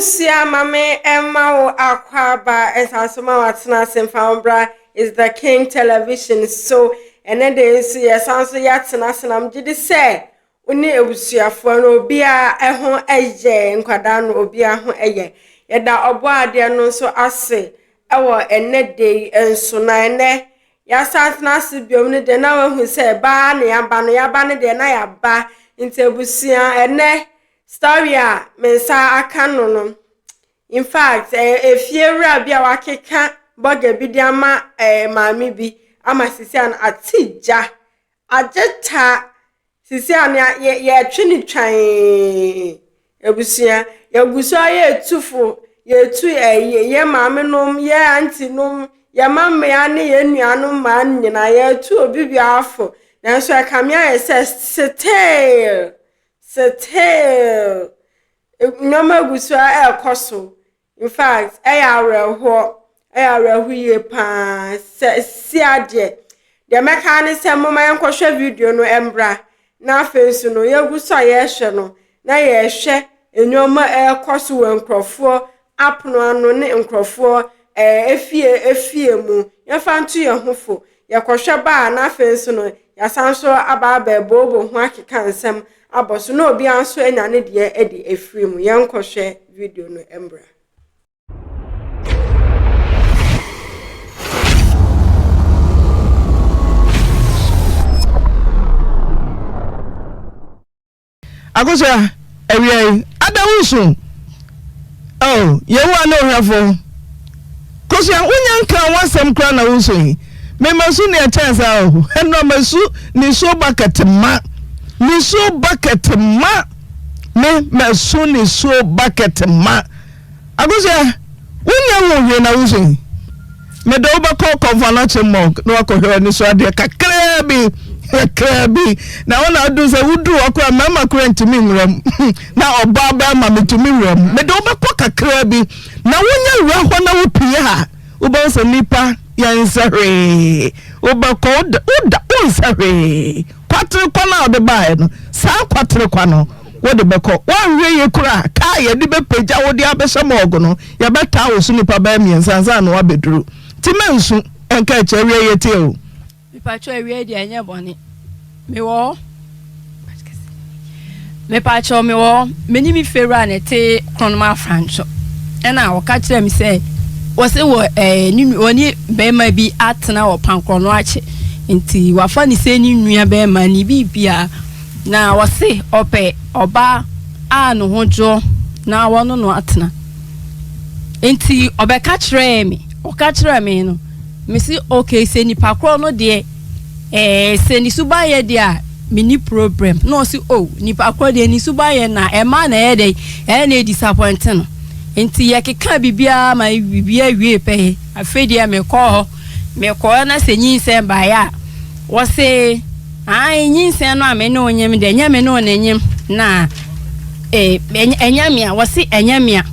Abusia mame Emma wo akwaba esasoma watena semfambra is the King Television so ene de so yesanso yatena senam gidi se oni ebusuafo no obia eho eye nkwada no obia ho eye yeda obo ade no so ase ewo ene de enso na ene yasatena ase biom ne de na wahu se ba ne yaba ne de na yaba intebusia ene story a mensa akano no in fact efiewura bia wakeka boga bidiama maami bi ama sisi an atija ajeta sisi an ye twini twan ebusia yeguso ye tufu ye tu ye maami nom ye auntie nom ye mamme ya ne ye nuanom ma nyina ye tu obi bia afo nanso akamia ye Settle. No more gusua ekoso. In fact, reho ye pa si ade. De meka ne se moma enkohwe video no embra. Na face no ye gusua ye hwe no. Na ye hwe enwoma ekoso we nkrofo apno ano ne nkrofo efie mu. Ye fantu ye hofo. Ye kohwe ba na face no ya sanso aba bobo ho akeka nsem. Aboso no obi anso enya ne de edi efiri mu yenkohwe video no embra Akosa ewie adawusu oh yewa no hwafo kosia unyanka wasem kra na wusu me masu ne chance oh eno masu ni so bucket ma ni so bucket ma me so ni so bucket ma agosia wonya wo hwe na wusu me do ba ko convalescent monk no akohwe ni so ade kakra bi na wona do se wudu akwa mama kurenti mi nwram na oba ba ma metumi nwram me do ba ko kakra bi na wonya wura ho na wo pie ha wo ba so nipa ya nsare wo ba ko uda nsare kwatre kwa na de bae no sa kwatre kwa no wo de beko wa hwe ye kura ka ye de be peja wo de abehye mogo no ye beta wo su nipa ba miensansa na wa beduru ti mensu enka che hwe ye tie o Pacho ewie de anya boni mewo me pacho mewo meni mi fera na te kronoma francho ena wo ka kire mi se wo se wo ni oni be ma bi atena wo pankrono ache nti wafa ni se ni nua be ma ni bibia na wo se ope oba anu hojo na wono no atena nti obe ka kire mi o ka kire mi no me si okay se ni pakro no de se ni suba ye dia mini problem no si ni pakro de ni suba ye na e ma na ye de na disappoint no nti ye keka bibia ma bibia wie pe afedia me ko na se nyinse ba ya wo se nyinse no ame no onyem de nyame no onyem na enyamia wo se enyamia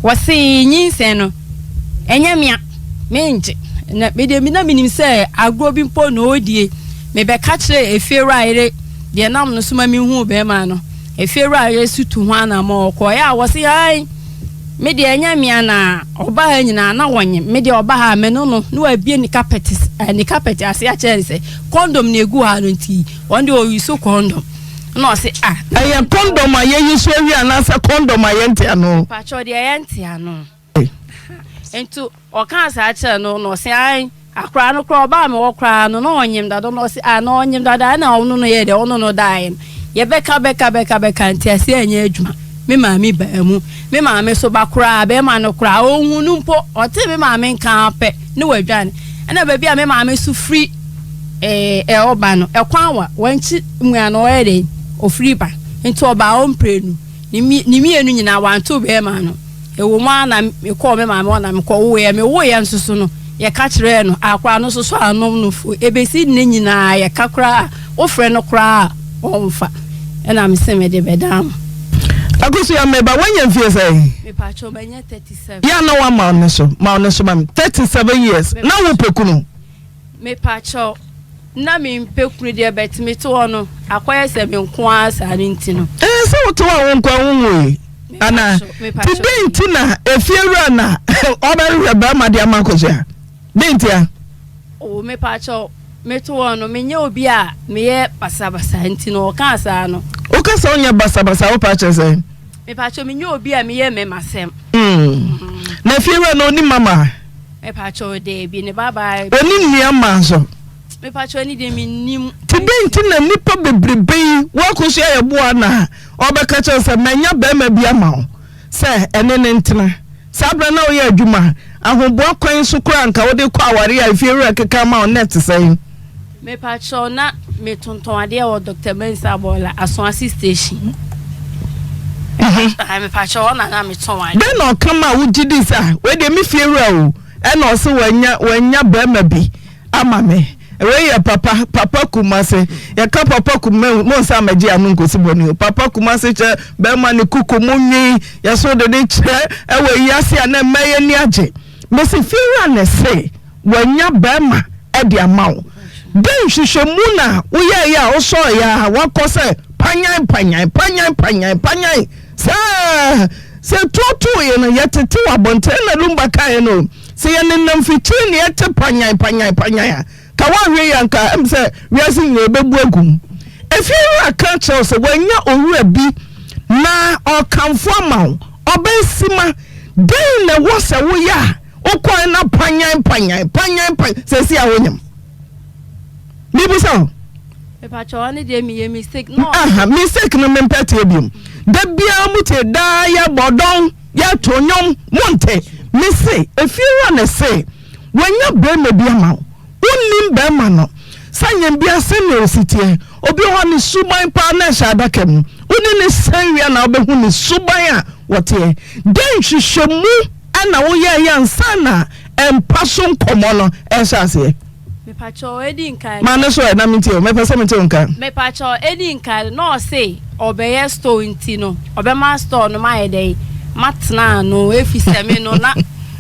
wo se nyinse no enyamia menje na me na minim se agro bi mpo no odie me be ka kire efiera ire de nam no suma mi hu be ma no efiera ire sutu ho ana ma ko ya wo se me de enyamia na oba ha nyina na wonye me de oba ha me no na wa bie ni carpet ase a chere se condom na egu ha no nti won de o use condom no se aye condom aye use wi anasa condom aye ntia no pa cho de aye ntia no ento okan sa chere no se akra no kra oba me wo kra no onyem dado no se na onyem dado na ono no ye de ono no dai ye beka ntia se anya adwuma me maami ba mu me maami so ba kra be ma no kra ohunu mpo ote me maami nkan pe ne wadwane na ba bia me maami so free oba no ekwan wa wanchi mua no ere o free ba nto oba o mprenu ni mienu nyina wanto be ma no ewo ma na me ko me maami ona me ko wo ye nsusu no ye ka kire no akwa no so anom no fu ebesi ne nyina ye ka kra o frɛ no kra o mfa na me se me de bedam Akoso ya meba wanya mfie sai me pacho banya 37 ya na wa ma ne so mam 37 years na wo pekunu me pacho na me pekunu de bet me to no akwaya se me nko asa ni ntino se wo to wa wo nko wo ana today tina efiewura na oberu ba ma dia makosia dentia o me pacho me to ono me nya obi a me ye basabasa nti no ka asa no o ka so nya basabasa o pacho say me pacho me nya obi a me ye me masem na efiewura no ni mama me pacho de bi ne baba oni nia manso me pacho ni de me nim today tina nipa bebrebe wa kosia ye boa na obeka che say menya ba ma bia ma o say enene ntina sabra na o ye adwuma ahobo kwan so kura nka wo de kwa aware a efiewura keka ma o net say me pacho na me tonton ade o Dr. Mensa Bola aso station me pacho na me ton ade den no kama wo gidi sa we de me fiewura o e no se wanya ba ma bi ama me we ya papa kumase ya ka papa kume mo sa maji anu nkosi boni papa kumase che be ma ne kuku munyi ya so de ne che e we yase ana maye ni age me se fiwa ne se wanya be ma e de amawo den hwehwemu na wo ya o so ya wakọ se panyan se totu ye no yetete wa bonte na lumba kai no se ye ne namfichi ne yete panyan kawanwe yanka emse wiase nye bebu agum efiru aka chelse wanya owura bi na okamfo amaw obesima den na wose wo ya okwan na panyan sesi awonyam nibuso pacho ani de mi ye mistake no mistake no mempete ebium da bia mute da ya bodon ya tonyom monte misi efiru na se wanya brema bi amaw unim be ma no sanyem bia senior sitie obi ho ni suban pa na sha adaka mu uni ni sanwia na obehu ni suban a wote den hwehwemu ana wo ya nsana empaso nkomo no esase me pacho edi nkai ma no so na mitio me pese mitio nka me pacho edi nkai no say obeye store nti no obema store no ma yedei matna no efiseme no na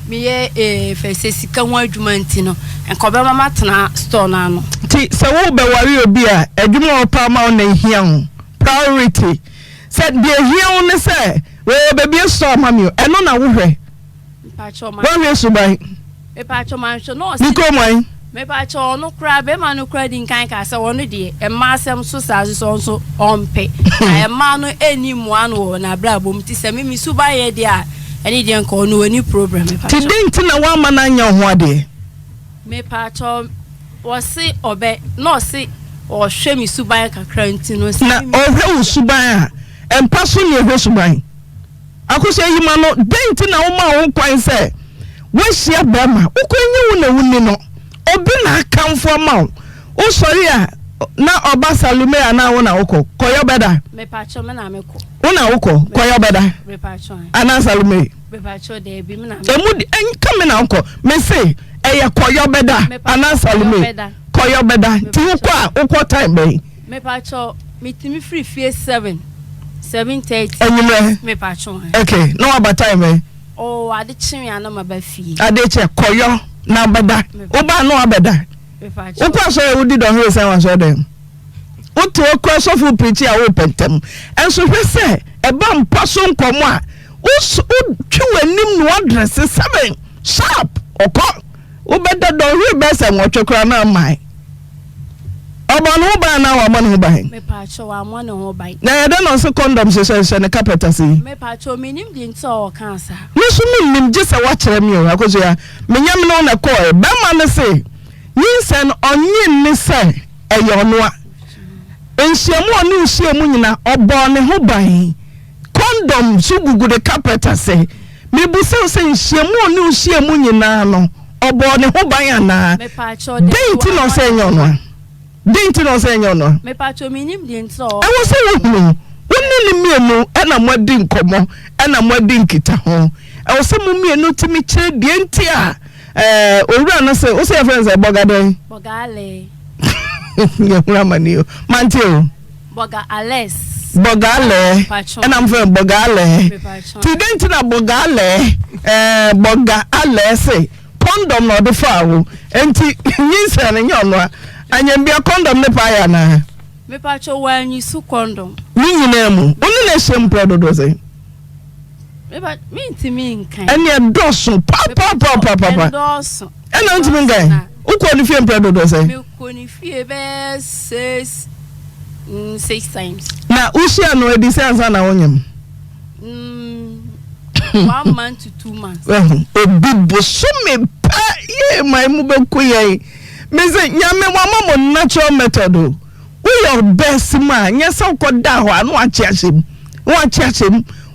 miye fese sika ho adwuma nti no enkobe mama tena store na no ti se wo be wari obi a adwuma opa ma na hia ho priority said the hia ho ne se we be store ma mi eno na wo hwe pacho ma wo hwe subai e pacho ma so no ni ko mai me pacho no kra be ma no kra din kan ka se wono de e ma asem so sa so ompe e ma no eni mu anu na bra bom ti se mi subai ye de a any dey nko no any problem me pacho ti na wa ma na nya ho ade me pacho wose obe no se o hwe mi suban kakra nti no na o hwe suban a empaso ne hwe suban akoso yima no denti na wo ma wo kwan se wo hia ba ma wo kwanyi wo na wuni no obi na akamfo ma wo sori a na oba salume ana wo na woko koyo beda me pacho me na me ko wo na woko koyo beda me pacho ana salume me pacho de bi me na emu kame na woko me say eye koyo beda ana salume koyo beda ti woko time be me pacho mitimi free fee 7:30 enyime me pacho okay no about time be oh ade chinwe ana ma ba fie ade che koyo na beda oba no abeda me pacho wokwa so e wudi don he say wan so dem woto okwa so fu preach a wo pentem enso hwe se e ba mpa so nkomo a twi wanim no address 7 sharp okọ obeda don he be se nwotwekra na mai oba no ba na wa mo ba me pacho wa mo no ba na e no so condom se ne carpenter si me pacho minim di nto o cancer no so minim je se wa kire mi o akoso ya menyam no na ko e ba ma ne se yinsen onyin ne se eyonwa ensiamu onu usiamu nyina obo ne ho ban condom sugugu de carpenter se me bu se ensiamu onu usiamu nyina no obo ne ho ban ana me pacho denti no se nyonwa denti no se nyonwa me pacho minim di nto e wo se wo wonni ni mienu e na mwadi nkomo e na mwadi nkita ho e wo se mu mienu timi kire denti a owura na se o se friends e bogade bogale ya hura mani o mantio bogales bogale e na mfe bogale ti denti na bogale bogale se condom no de faawo enti yinse na nyono anyambia condom ne pa ya na me pacho wanyi su condom ni nyina mu oni na shempro dodo se But me to me kind. And you're dosso, papa. Dosso. And I'm to me guy. Who call if you're proud of say? Milk if you ever says 6 times. Now, Ushia no edisans on our own. 1 month to 2 months. Well, a big bosom, my mobile quay. Miss Yame, one natural method. We your best man, yes, so called down and watch him.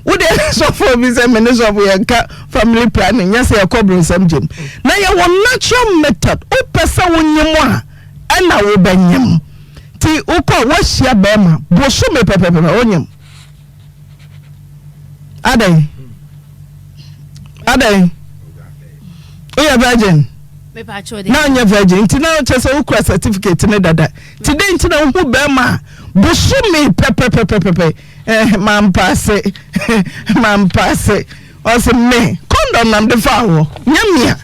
Would they suffer with a minister of your family planning? Yes, you're covering some gym. Now, you want natural method. Oh, person, when you want, and I will bang him. Ti uko what's your bema? Bosume pepe onyem. Ade. Oya virgin. Me pa chode. Na nya virgin. Ti na chese ukra certificate ne dada. Ti de nti na hu bema. Bosume pepe. Man passe. Ose me. Condom nam de fawo. Nyamia.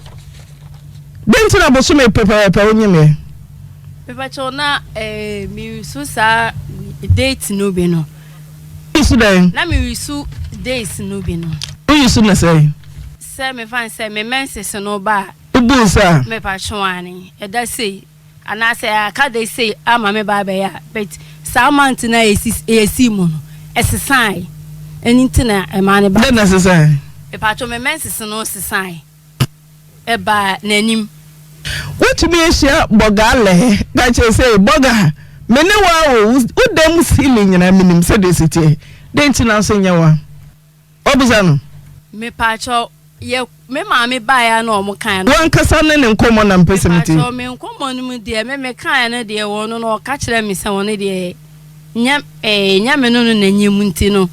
De nti na bosume pepe onyem. Pepacho na mi su sa date no be no. Isu den. Na mi su days no be no. Isu na say. Say me fan say me menses no ba. Ubu sa. Me pacho ani. E da say ana say aka dey say ama me ba be ya. But sa month na esi mu no. Esesai. Eni na e ma ne ba. Den esesai. E pacho me menses no sesai. E ba nanim. What to be a share bogale that you say boga many wow udem ceiling and I mean said this city didn't you say yawa obuzano me pacho ye me ma me ba ya no mo kan one kasan ne nkomo na mpesemti pacho me nkomo no mu de me kan na de wo no no ka kire me se won de nya me no na nyem nti no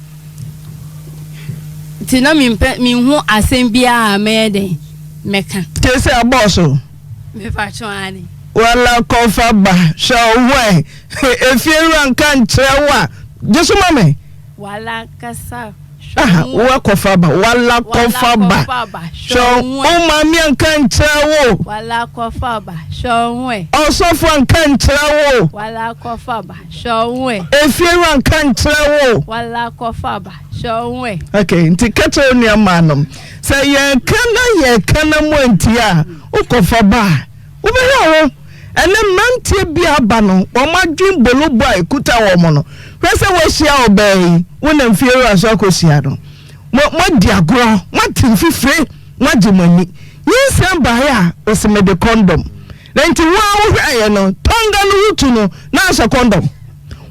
ti na mi hu asem bia me de me kan te say aboso me pacho ani wala kofa ba show we if you ran kan trewa just mama wala kasa wa kofa ba wala kofa ba show o mami an kan trewo wala kofa ba show we also for kan trewo wala kofa ba show we if you ran kan trewo wala kofa ba show we okay nti kato ni amanom say ye kana mo ntia ukofa ba ubere ene mantie bia ba no wo madwin bolu boy kuta wo mo no hwese wo hia obey wona mfiero aso kosia no mo diagro matin fifre magimani yinsa ba ya oseme de condom nti wo hwaye no tonga no hutu no na asa condom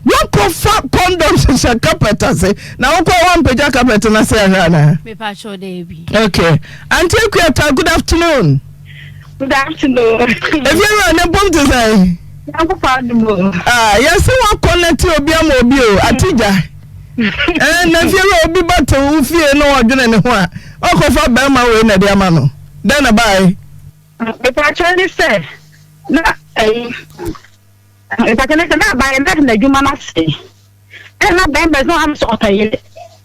wo kofa condom se carpet say na wo ko wan peja carpet na say na me pa show dey bi okay auntie Kuata, good afternoon. Good afternoon. If you are a bomb to say, yes, I connect obi ama obi o atija. If you obi battle fear no adwene ne ho a, okofa ba ma we na de ama no. Then bye. If I actually say, na if I can na buy na na dwuma na say. Na ba be no am so otayele.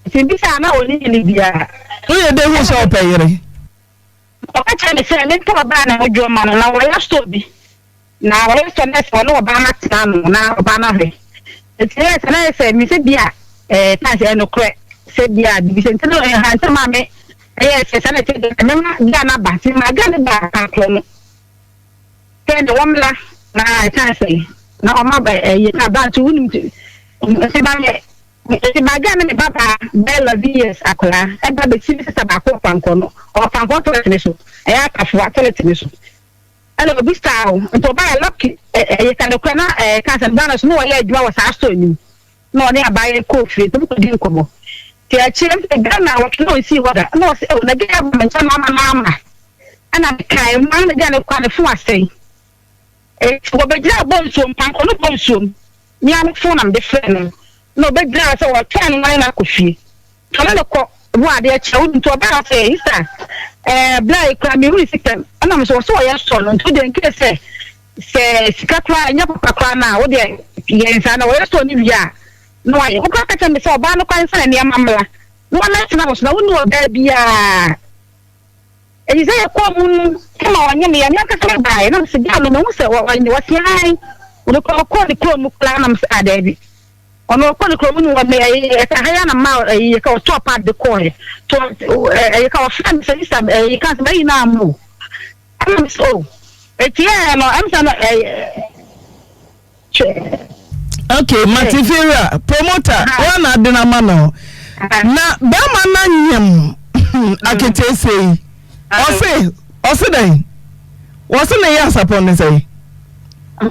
Ti bi sa na oni ni bia. We dey who so opayere. Okay, I say, let's talk about a good man. Now, I have to be. Now, I have to know about now, Obama. It's yes, and I say, Miss Bia, Tansi, no crack, said Bia, Vicente, and Handsome Mammy. Yes, I said, Gana Batty, my gun back, and then the woman, now I can't say, no, my you have about to win to. My gun Papa Bella Diaz Aquila, and Baby Chivis Tobacco Pancono, or Panco television, a yak of television. Hello, Bistao, and to buy a lucky, you can look at Cousin Donis, no, I draw was asked to you. No, they are buying a coffee, to look at Dinkomo. They are changed the gun now, no, see what I know, the government, Mama. And I'm kind of again of kind of fool, I say. It's what the job bones soon, Panco, no bones soon. Me, I'm phone, I'm different. No big glass or 10 line of coffee. Canada, what they are chosen to about say, sir. Black crime system. And I'm so yes, so until they can say, Scatla and Yapaka now, what they yes, I know where's Tony Via. No, I hope I can be so bad, no kind of Yamala. No one else knows, no one will there be a. Is there a common? Come on, you mean, I'm not going to buy, and I'm saying, no, so what was the line? Look, I'll call the clone Muklanums, David. ono ko ne kromu no me ka haya na ma ka top part the coin to ka friend say some ka say na mu so etia no am say okay Matifera promoter one adena ma no na be ma na nyam akete sei ose dai wose na ya sapon ne sei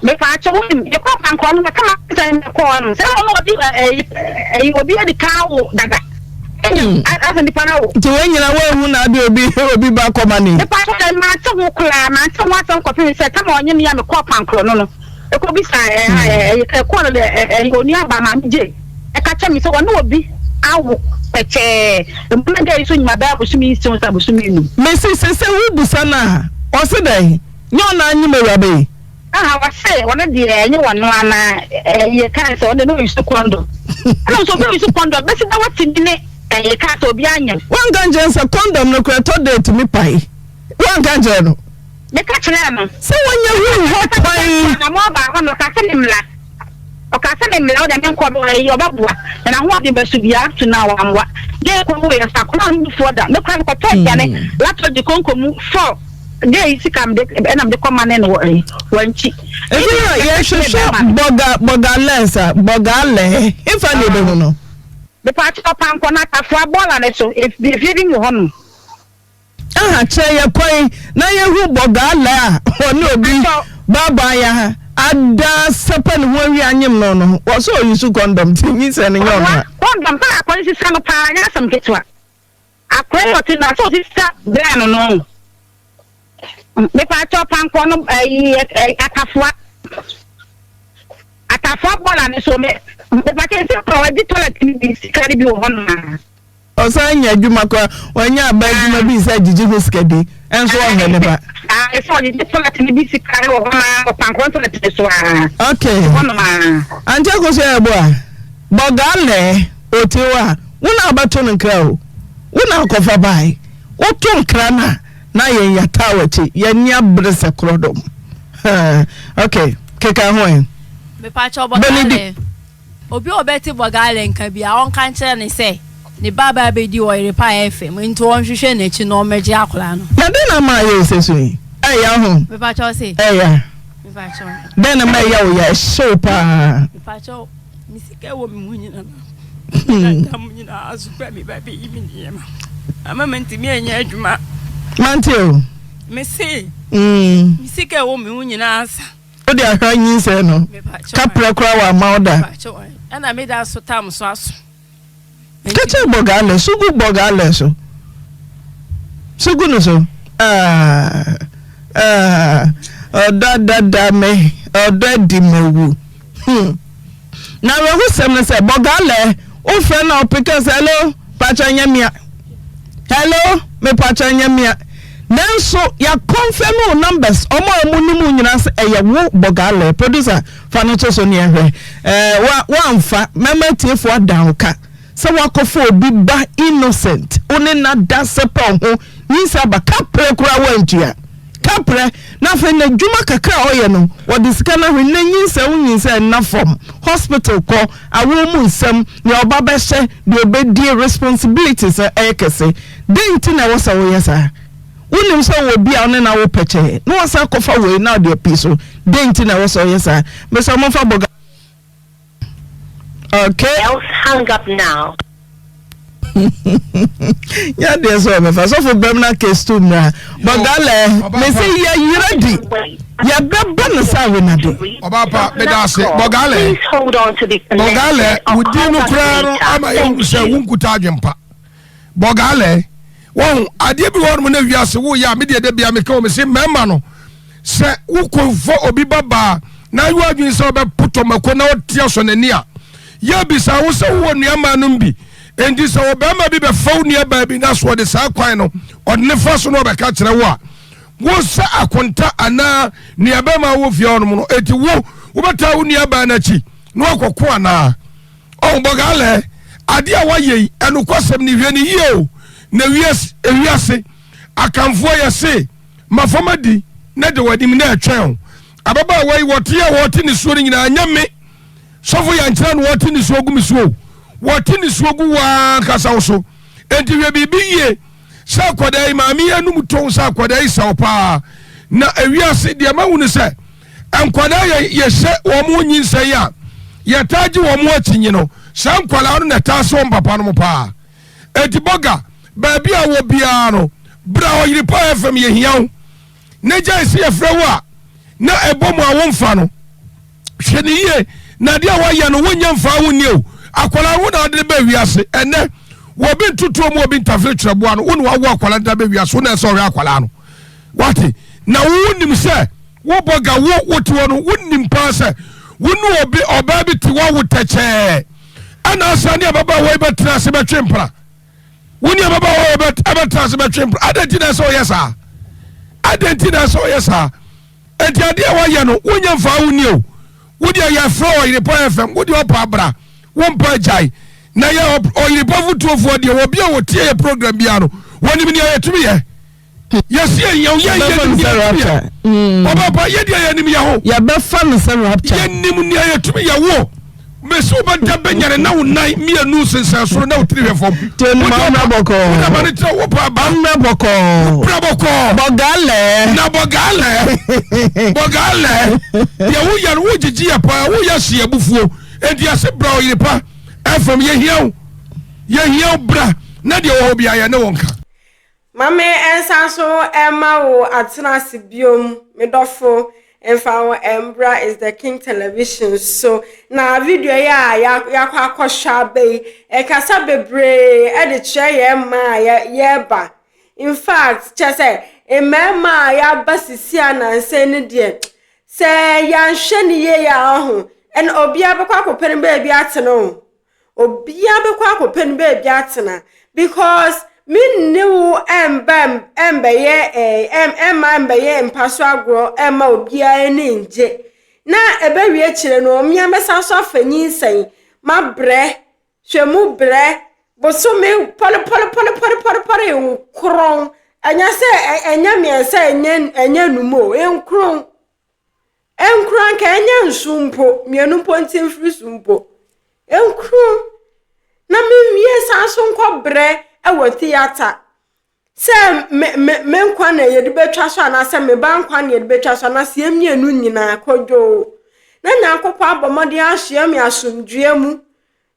me fa cho me ko kan ko no ka ma say ko no say no obi di kawo daga asa ni panawo ti wenyina we hu na de obi ba komani me pa cho ma cho ko kula ma cho wa so ko fi say kama onye me ya me ko pankro no e ko bi sa ko no oni aba ma je e ka cha mi so no obi awo peche mbona ga iso nyima ba busumi isi sa busumi nu me se wu busana o se dai nyo na anyi me rabe wa se wona di enyi wono ana ye kan se wona no iso kondo ana so be iso kondo be se da wati ne ye ka to bi anya wan ganje se condom no kra to date mi pai wan ganje no me ka kire no se wonya hu ho pai na mo ba ho no ka se nimla o ka se nimla o da men ko bo ye obabua na ho de be su bia to na wa de ko wo ye sa ko na ndu da me kwa ko to ya ne lato di konkomu 4 de isikam de enam de komane no wanchi ye shosho boga lensa boga le ifa ne be no the party of panko na tafua bola ne so if the feeding you honu aha che ye koi na ye hu boga le a oni obi baba ya ada sepen ho wi anyem no wo so yusu condom ti mi se ne nyoma condom pa akwa si sanu pa anya sam ketwa akwa yo ti na so si sta brand no me pa cho panko no atafua bola ne so me pa ke se ko di toilet ni bi sikari bi honu na o sa nya adwuma kwa wanya ba adwuma bi sa jiji ho skadi enso o hene ba so di toilet ni bi sikari wo na panko toilet ne so okay honu ma anje ko so ebo a bogale otiwa wona abato nkra o wona akofa bai oto nkra na ye yata wachi ye nia brese krodom okay keka ho me pa cho bogale obi obeti bogale nka bia on kan kire ne se ne baba be di o repa FM nti won hwehwe na chi no meje akola no na de na ma ye sesu ya ho me pa cho se ya me pa cho de na ma ya o ya show pa me pa cho misika wo mi munyina na ta munyina azukwa mi ba be imi ni ma ama menti mi enya adwuma mantio me se misika wo mi munyina asa o de ahwa yin se no kapra kra wa mauda ana me da so tam so aso keche bogale sugu bogale so sugu no so da me di mewu na we hu sem no se bogale o fe na opika se hello pacha nyamia hello me pacha nyamia nanso ya confirm numbers omo nimu nyina se eye wo bogale producer fanacho so ne ehwe wa mfa mama tiefo adan ka se wakofo obi ba innocent one na da sepa ho nyisa ba kapre kura wantua kapre na fe na djuma kakra oye no wodi sika na hwe na nyisa na form hospital ko awo mu nsem ne oba be hye de obedi responsibilities ekese denti na wo sa wo yesa unim so wo bia one na wo peche no wasa kofa we na de piso denti na wo so yesa me so mo fa boga. Okay. Else hang up now. Yeah, there's one. First of all, Bemna case too now. But Gale, me say you ready. Ya beba na sa we na de. Obapa, me da say, Bogale. Please hold on to the Bogale, wudi no kra no ama ye se wunkuta adwempa. Bogale, won ade bi won mo na wiase wo ya me de bia me ka me say mema no. Se wukonfo obi baba na yu adwin se obe putomako na otia so nani a. Ya bisa wo se wo nuama no mbi endi se wo be ma bi be faw nuaba bi na so de sa kwan no odne fa so no be ka kire wo a wo se akonta ana nuaba ma wo fie ono no eti wo beta wo nuaba na chi no akoko ana o bogale ade a waye eno kwasem ni hwe ni yio na wiase akamfo ye se mafamadi na de wadim na atwen ababa wai wote ni so nyina anyame sofo ya nkyerɛ no wɔte ne suogu mi suo wɔte ne suogu waa kasa so enti hwɛ biribi yie sɛ akwadaa yi maame yi anum tɔn sɛ akwadaa yi saw paa na ewiase deɛ ma wunu sɛ nkwadaa yɛhyɛ wɔn nyinsɛ yi a yɛtaagye wɔn akyi nyi no saa nkwadaa no na ɛtaa so wɔn papa no mo paa enti bɔga baabi a wɔ biara no bra ɔyere pa fm yɛhia wo na gya esi yɛfrɛ wo a na ɛbɔ mu a wɔmfa no hwɛ ne yie na deɛ a wɔyɛ no wonya mfa wo nie o akwadaa wo na ɔde ba wiase ɛnɛ wɔbi ntutuo mu wɔbi ntafere kyerɛboa no wo na wawo akwadaa da ba wiase wo na ɛsɛ ɔhwɛ akwadaa no wate na wo nim sɛ wo bɔga wo wote wɔ no wo nim paa sɛ wo ne obi ɔbaa bi te wo tɛkyɛɛ ana asa ne ababa wo bɛtena ase bɛtwe mpra wo ne ababa wo bɛtena ase bɛtwe mpra adanti na sɛ ɔyɛ saa adanti na sɛ ɔyɛ saa enti adeɛ wɔyɛ no wonya mfa wo nie o wo de yɛ frɛ ɔyere fm wo de ɔpa abra wo mpa gyae na yɛ ɔyere pa fotuofoɔ deɛ wɔbi a wɔtie yɛ program bia no wɔnim ne yɛtumi yɛ yɛsi yɛn yɛ ɔbɛpa yɛ deɛ yɛnim yɛ ho yɛbɛfa no sɛ rapture yɛnim ne yɛtumi yɛ wo mesi wobɛda bɛnyane na wo nan mienu sensɛn soro na wotiri hwɛ fam tɛnumamna bɔkɔɔ wodamane kyerɛ wo pa ba amna bɔkɔɔ bra bɔkɔɔ bɔgalɛ na bɔgalɛ deɛ woyɛ no wogyegye yɛ paa woyɛ hye abufuo enti ase bra ɔyere pa ɛfam yɛhia wo bra na deɛ wɔ hɔ bia yɛ ne wo nka mame ensa so ema wo atena sibiom medofo emfa embra is the King Television so na video ya yakwa akosha bei e kasa bebre e de kire ye ma ye ba in fact chese e mema ya basisi ananse ne de se ya nhwe ne ye ya ho en obia bekwa kopeni ba bia atena o obia bekwa kopeni ba bia atena because min new embeye embeye mpaso agro emma obia ni nje na ebewie kire no omia mesa so afanyi nsen ma bre hwemu bre bosome pole nkron anya se enya miensa enya numo nkron ka enya nsumpo mienu pontin firi sumpo nkron na miwie sanso nkɔ bre ewo theater se me nkwa na ye de betwa so ana se me ba nkwa na ye de betwa so ana se emienu nyina kodwo na nyankopɔ abomode ahye mi asomdue mu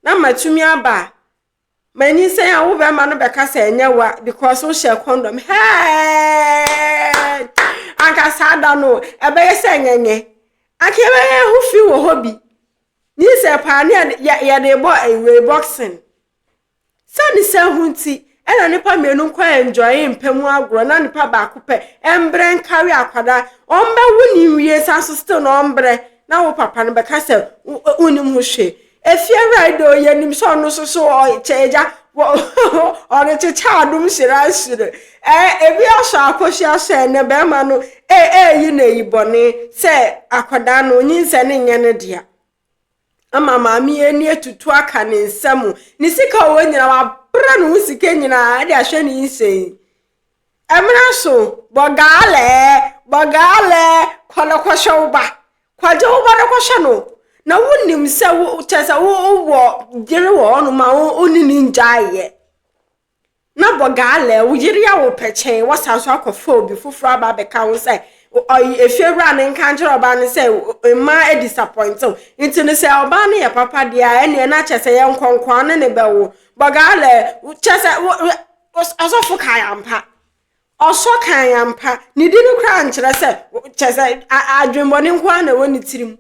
na matumi aba mani se ya wo be ma no beka se enyewa because wo share condom hey anka sada no ebe ye se nyenye akebe ye hu fi wo hobi ni se pa ne ye de bo away boxing sani se hunti ena nipa mienu kwa enjoy mpemu agro na nipa ba akopɛ embre nkawe akwada ombe wuni wie saso still no ombre na wo papa no beka se unim ho hwe efie ride o yanim so no so o cheja o checha adum shira shire ebi aso akoshi aso ne be ma no yi na yibone se akwada no nyinse ne nye ne dia ama maami eni etutu aka ne nsam ni sika wo nyina wa bra no sika nyina de ahwe ne nsei emra so bogale kono kwhwe ba kwaje wo ba no kwhwe no na wonim se wo chese wo jere wo no ma oni ni njaye na bogale wo jere ya wo pechen wo sanso akofo obi fufuru aba be ka wo se efewura ne nkanjere oba ne se ma disappoint into ne se oba ne ya papa dia ene na chese ye nkonkon ne bewo bogale chese osofu kayampa ni dinu kra nkyere se chese adwembo ne nkwa na woni tirim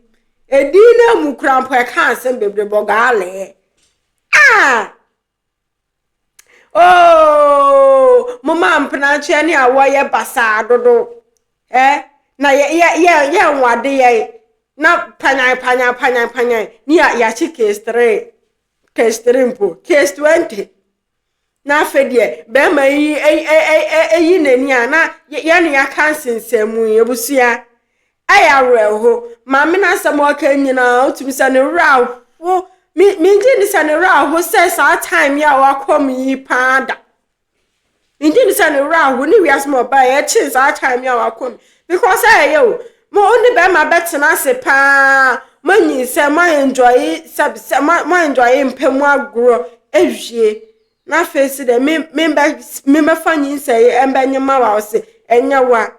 edi na mu kra mpo e kan se bebre bogale mama mpna che ne awoye basa dodo na ye nwade ye na panya ni ya chi case 3 mpo case 20 na afedie be ma yi nani ana ye ne ya kansensemu ebusua aya reho ma me na sam oka nyina otumi sa ne rawo mi nji ni sa ne rawo se sa time ya wakom yi pada nji ni sa ne rawo ni wias mo ba ye chi sa time ya wakom because yo mo oni be ma betena se pa manyi se ma enjoy se ma enjoy mpemu agro ehwie na face de me fanyi se embenyema wa ose enyawa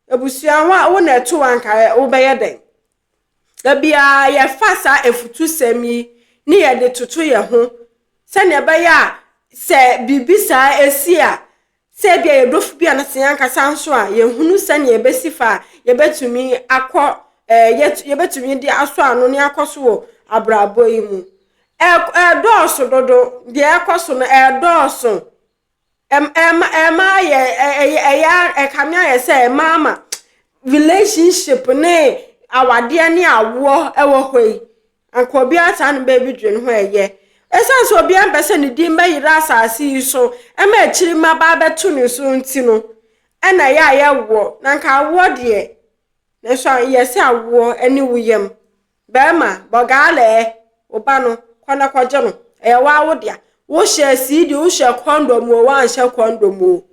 ebusua wo na eto anka wo beye den da bia ye fasa efutu semi ni ye de tutu ye ho se ne baya se bibisa esia se bia ye dofu bia na se anka sanso a ye hunu se ne ye besifa ye betumi akọ ye betumi di aso anu ne akoso wo abrabo yi mu dooso dodo de akoso no dooso ema ye kamia ye se mama relationship ne awade ne awo ewo hoi anko bia ta no baby dwen ho eye esanso bia mbese ne di mbayira asase so ema akiri ma ba betu ne so nti no ena ya wo na nka awo de na so ye se awo eni wuyem ba ma bogale oba no kwana kwaje no wa wo de wo hye sidi wo hye condom wo wan hye condom wo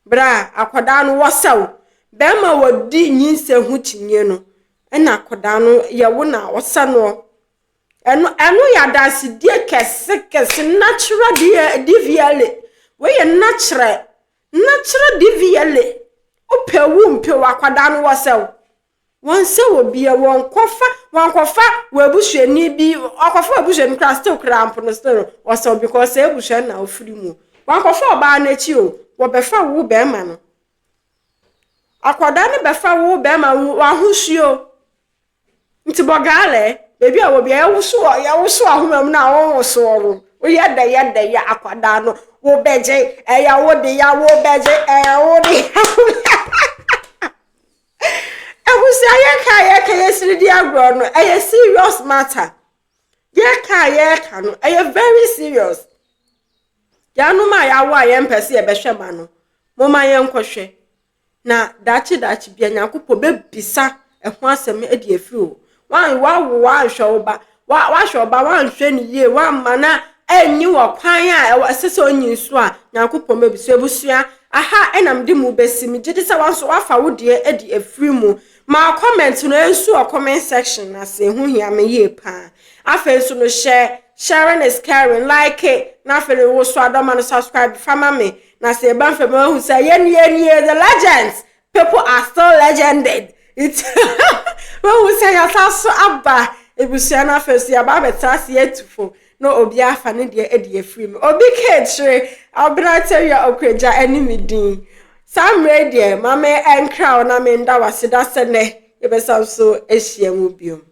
bra akoda no wo saw ba ma wodi nyinse hu tinye no ena akoda no ye wo na wo sa no enu ya dasi die kese natural diviale we ye natural diviale opewu mpewu akoda no wo saw won se wo bia won kofa we buhwani bi okofa buhwani kra still cramp no still wo saw because e buhwani na ofiri mu won kofa oba na chi o wo befa wo be ma no akoda ne befa wo be ma wo ahosuo nti bogale bebi a wo bia ya wuso ahomam na wo wuso ro wo yeda ya akoda no wo beje ya wo de ya wo beje wo de ye ka yesiri agro no serious matter ye ka no very serious ya no ma ya wa ye mpese ye behwe ma no mo ma ye nkohwe na dachi bia nyakopo bebisa eho asem edi afiri o wan wa hwe oba wan hwe ni ye wan mana enyi wo kwan a esese onyi so a nyakopo mebisa ebusua aha enam di mu besimi gidi se wan so wafa wo de edi afiri mu ma comment no ensu o comment section na se hu hia me ye pa afa so no sharing is caring like it na fe wo so adoma no subscribe fama me na se ban fe ma hu say ye the legends people are still legended it wo say asaso abba ebusia na fe so ya ba betase yetufo no obi afa ne de edi afiri me obi kechire abrataria okreja enimidin Sam radio, mama and crown, I mean, that was it. That's a ne, if it's also a shame with you.